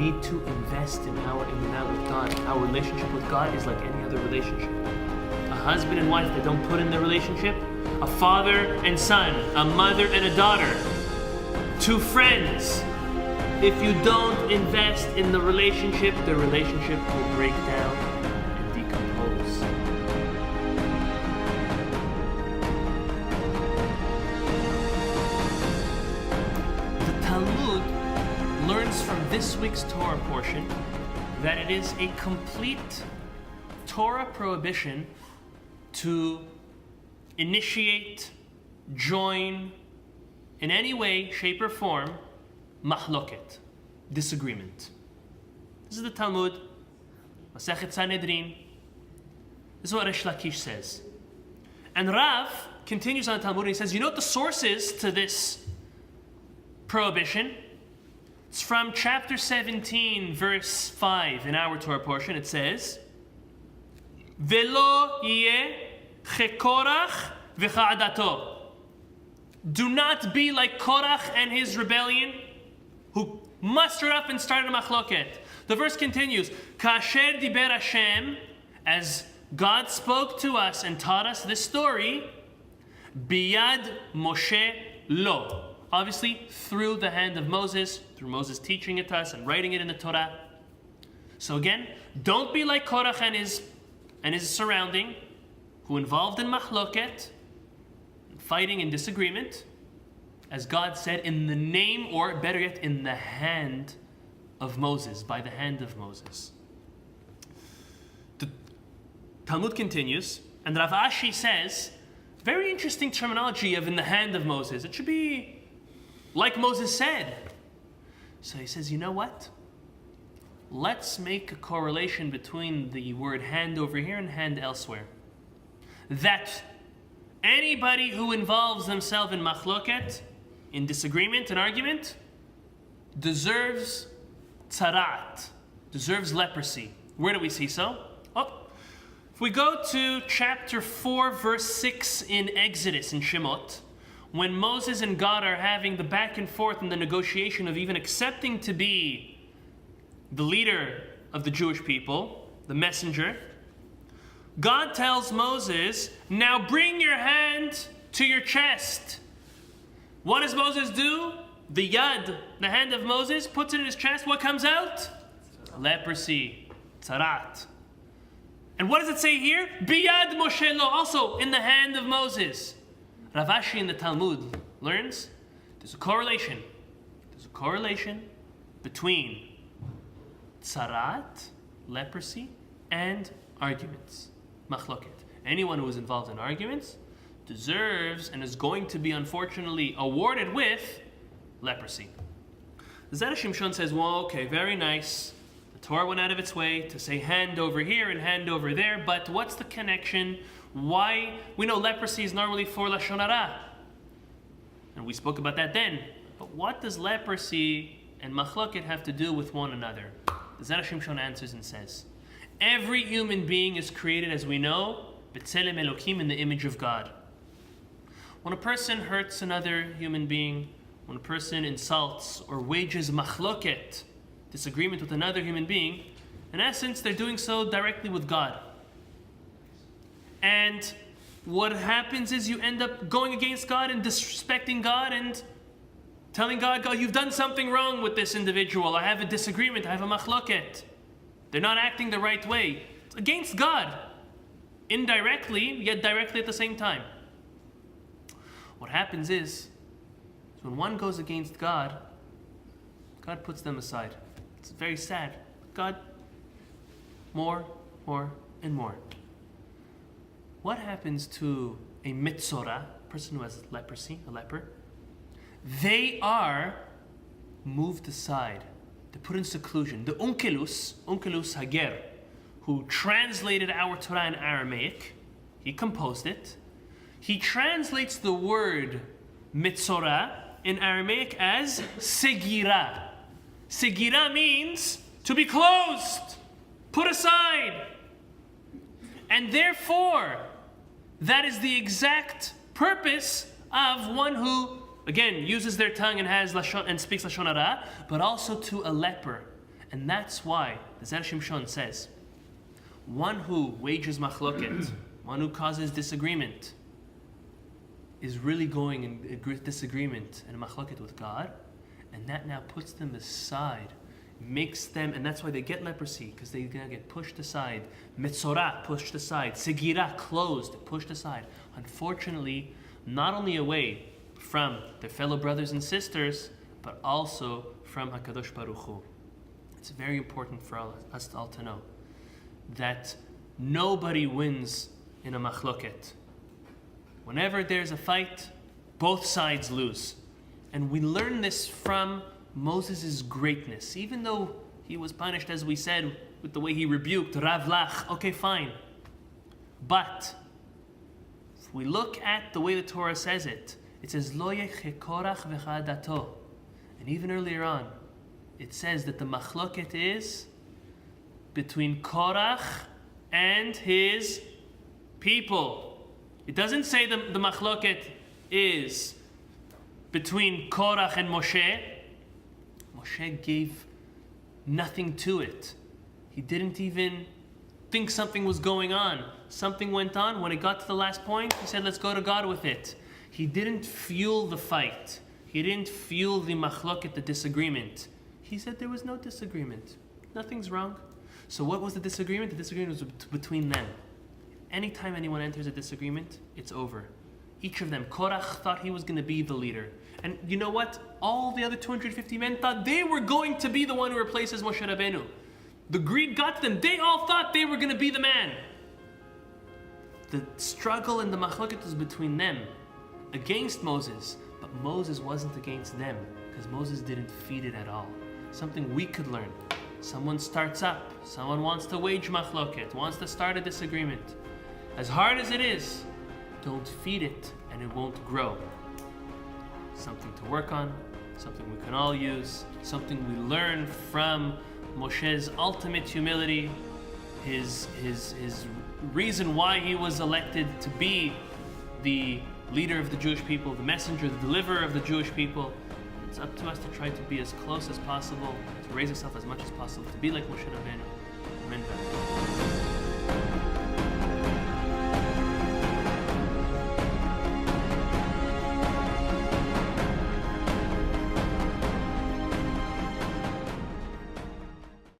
need to invest in that with God. Our relationship with God is like any other relationship. A husband and wife that don't put in their relationship, a father and son, a mother and a daughter, two friends. If you don't invest in the relationship will break down and decompose. The Talmud learns from this week's Torah portion that it is a complete Torah prohibition to initiate, join, in any way, shape, or form, mahloket, disagreement. This is the Talmud, Masechet Sanhedrin. This is what Resh Lakish says. And Rav continues on the Talmud and he says, you know what the source is to this prohibition? It's from chapter 17, verse 5 in our Torah portion. It says, Velo yeh Korach v'cha'adato. Do not be like Korach and his rebellion, who mustered up and started a machloket. The verse continues, Kasher diber Hashem, as God spoke to us and taught us this story, biyad Moshe lo. Obviously, through the hand of Moses, through Moses teaching it to us and writing it in the Torah. So again, don't be like Korach and his surrounding, who involved in machloket, fighting and disagreement, as God said, in the name, or better yet, in the hand of Moses, by the hand of Moses. The Talmud continues, and Rav Ashi says, very interesting terminology of in the hand of Moses. It should be like Moses said. So he says, you know what? Let's make a correlation between the word hand over here and hand elsewhere. That anybody who involves themselves in machloket, in disagreement and argument, deserves tzarat, deserves leprosy. Where do we see so? If we go to chapter 4, verse 6 in Exodus, in Shemot, when Moses and God are having the back and forth and the negotiation of even accepting to be the leader of the Jewish people, the messenger, God tells Moses, now bring your hand to your chest. What does Moses do? The yad, the hand of Moses, puts it in his chest. What comes out? Leprosy, tzarat. And what does it say here? Biyad Moshe lo, also in the hand of Moses. Rav Ashi in the Talmud learns there's a correlation. There's a correlation between tzarat, leprosy, and arguments. Machloket. Anyone who is involved in arguments deserves and is going to be unfortunately awarded with leprosy. Zera Shimshon says, well, okay, very nice. The Torah went out of its way to say hand over here and hand over there, but what's the connection? Why? We know leprosy is normally for Lashon Hara. And we spoke about that then. But what does leprosy and machloket have to do with one another? Zera Shimshon answers and says, every human being is created, as we know, b'tzelem Elokim, in the image of God. When a person hurts another human being, when a person insults or wages machloket, disagreement with another human being, in essence, they're doing so directly with God. And what happens is you end up going against God and disrespecting God and telling God, God, you've done something wrong with this individual. I have a disagreement. I have a machloket. They're not acting the right way. It's against God. Indirectly, yet directly at the same time. What happens is, when one goes against God, God puts them aside. It's very sad. God, more, and more. What happens to a mitzora, a person who has leprosy, a leper? They are moved aside. They're put in seclusion. The Onkelos Hager, who translated our Torah in Aramaic, he composed it. He translates the word mitzora in Aramaic as segira. Segira means to be closed, put aside. And therefore, that is the exact purpose of one who, again, uses their tongue and has lashon and speaks lashon hara, but also to a leper. And that's why the Zera Shimshon says, one who wages machloket, one who causes disagreement, is really going in disagreement and machloket with God, and that now puts them aside, makes them, and that's why they get leprosy, because they're going to get pushed aside. Metzorah, pushed aside. Segirah, closed, pushed aside. Unfortunately, not only away from their fellow brothers and sisters, but also from HaKadosh Baruch Hu. It's very important for us all to know that nobody wins in a machloket. Whenever there's a fight, both sides lose. And we learn this from Moses' greatness. Even though he was punished, as we said, with the way he rebuked Rav Lach, okay, fine. But if we look at the way the Torah says it, it says, Lo yeche Korach v'chadato. And even earlier on, it says that the machloket is between Korach and his people. It doesn't say the machloket is between Korach and Moshe. Moshe gave nothing to it. He didn't even think something was going on. Something went on. When it got to the last point, he said, let's go to God with it. He didn't fuel the fight. He didn't fuel the machloket, the disagreement. He said there was no disagreement. Nothing's wrong. So what was the disagreement? The disagreement was between them. Anytime anyone enters a disagreement, it's over. Each of them, Korach thought he was going to be the leader. And you know what? All the other 250 men thought they were going to be the one who replaces Moshe Rabbeinu. The greed got to them. They all thought they were going to be the man. The struggle and the machloket was between them against Moses. But Moses wasn't against them because Moses didn't feed it at all. Something we could learn. Someone starts up. Someone wants to wage machloket, wants to start a disagreement. As hard as it is, don't feed it and it won't grow. Something to work on, something we can all use, something we learn from Moshe's ultimate humility, his reason why he was elected to be the leader of the Jewish people, the messenger, the deliverer of the Jewish people. It's up to us to try to be as close as possible, to raise ourselves as much as possible, to be like Moshe Rabbeinu. Amen.